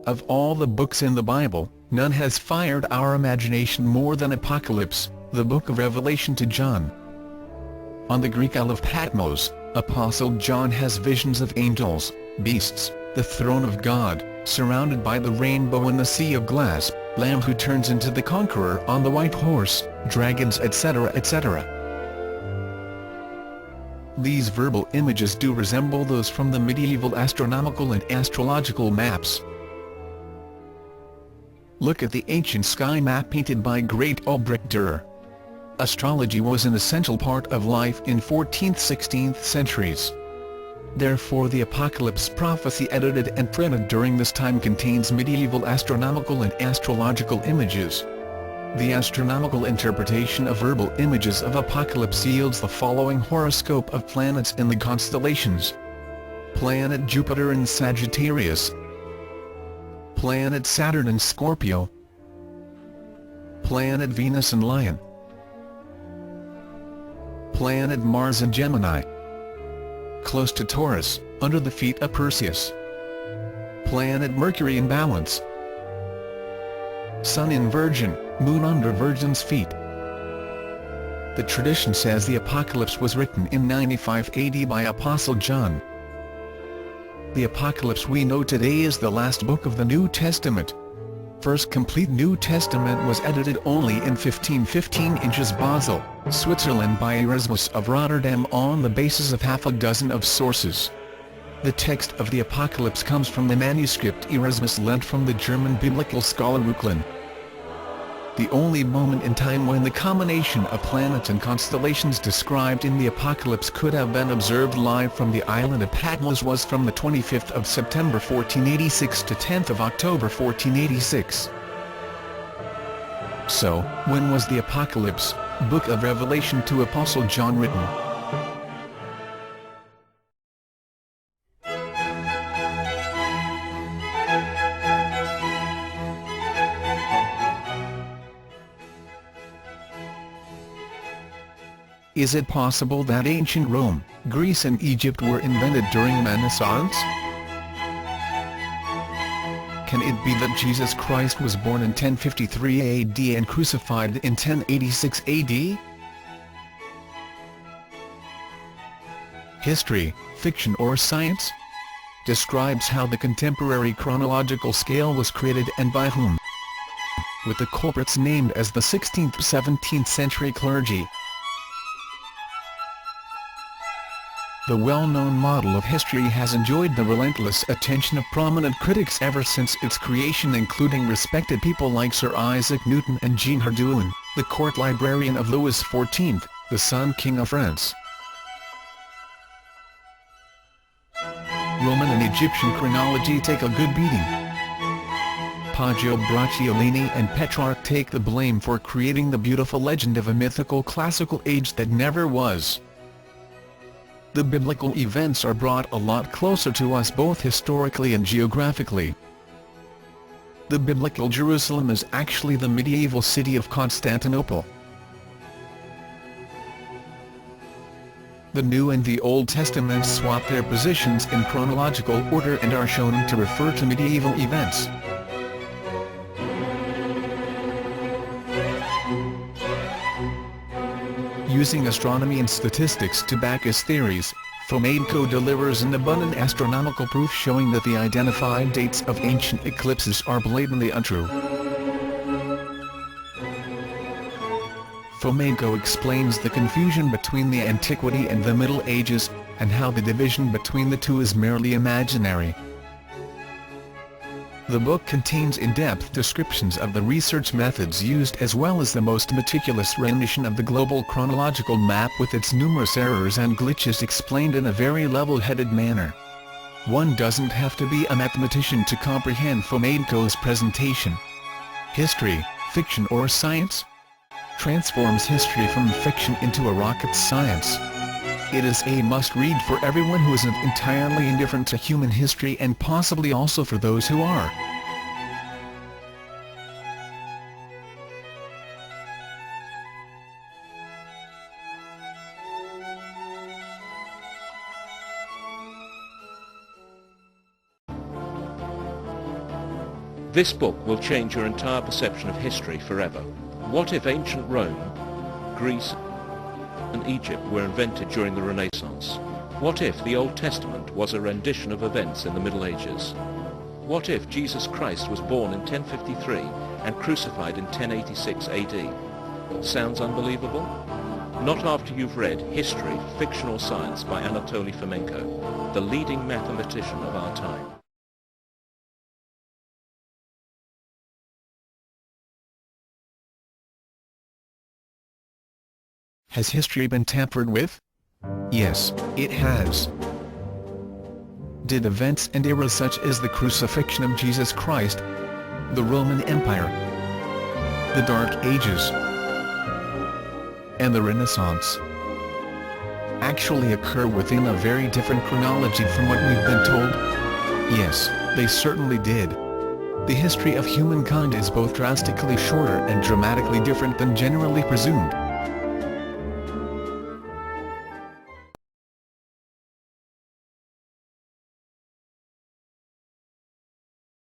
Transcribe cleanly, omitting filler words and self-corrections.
Of all the books in the Bible, none has fired our imagination more than Apocalypse, the book of Revelation to John. On the Greek Isle of Patmos, Apostle John has visions of angels, beasts, the throne of God, surrounded by the rainbow and the sea of glass, Lamb who turns into the conqueror on the white horse, dragons, etc., etc. These verbal images do resemble those from the medieval astronomical and astrological maps. Look at the ancient sky map painted by great Ulrich Dürer. Astrology was an essential part of life in 14th–16th centuries. Therefore the Apocalypse prophecy edited and printed during this time contains medieval astronomical and astrological images. The astronomical interpretation of verbal images of Apocalypse yields the following horoscope of planets in the constellations. Planet Jupiter in Sagittarius, Planet Saturn in Scorpio, Planet Venus in Lion, Planet Mars in Gemini, close to Taurus, under the feet of Perseus, Planet Mercury in Balance, Sun in Virgin, Moon under Virgin's feet. The tradition says the Apocalypse was written in 95 AD by Apostle John. The Apocalypse we know today is the last book of the New Testament. First complete New Testament was edited only in 1515 in Basel, Switzerland by Erasmus of Rotterdam on the basis of half a dozen of sources. The text of the Apocalypse comes from the manuscript Erasmus lent from the German biblical scholar Reuchlin. The only moment in time when the combination of planets and constellations described in the Apocalypse could have been observed live from the island of Patmos was from the 25th of September 1486 to 10th of October 1486. So, when was the Apocalypse, book of Revelation to Apostle John written? Is it possible that ancient Rome, Greece and Egypt were invented during Renaissance? Can it be that Jesus Christ was born in 1053 AD and crucified in 1086 AD? History, fiction or science? Describes how the contemporary chronological scale was created and by whom, with the culprits named as the 16th–17th century clergy. The well-known model of history has enjoyed the relentless attention of prominent critics ever since its creation, including respected people like Sir Isaac Newton and Jean Herdouin, the court librarian of Louis XIV, the Sun King of France. Roman and Egyptian chronology take a good beating. Poggio Bracciolini and Petrarch take the blame for creating the beautiful legend of a mythical classical age that never was. The biblical events are brought a lot closer to us both historically and geographically. The biblical Jerusalem is actually the medieval city of Constantinople. The New and the Old Testaments swap their positions in chronological order and are shown to refer to medieval events. Using astronomy and statistics to back his theories, Fomenko delivers an abundant astronomical proof showing that the identified dates of ancient eclipses are blatantly untrue. Fomenko explains the confusion between the Antiquity and the Middle Ages, and how the division between the two is merely imaginary. The book contains in-depth descriptions of the research methods used as well as the most meticulous rendition of the global chronological map with its numerous errors and glitches explained in a very level-headed manner. One doesn't have to be a mathematician to comprehend Fomenko's presentation. History, fiction or science? Transforms history from fiction into a rocket science. It is a must-read for everyone who isn't entirely indifferent to human history and possibly also for those who are. This book will change your entire perception of history forever. What if ancient Rome, Greece, and Egypt were invented during the Renaissance? What if the Old Testament was a rendition of events in the Middle Ages? What if Jesus Christ was born in 1053 and crucified in 1086 AD? Sounds unbelievable? Not after you've read History, Fiction or Science by Anatoly Fomenko, the leading mathematician of our time. Has history been tampered with? Yes, it has. Did events and eras such as the crucifixion of Jesus Christ, the Roman Empire, the Dark Ages, and the Renaissance actually occur within a very different chronology from what we've been told? Yes, they certainly did. The history of humankind is both drastically shorter and dramatically different than generally presumed.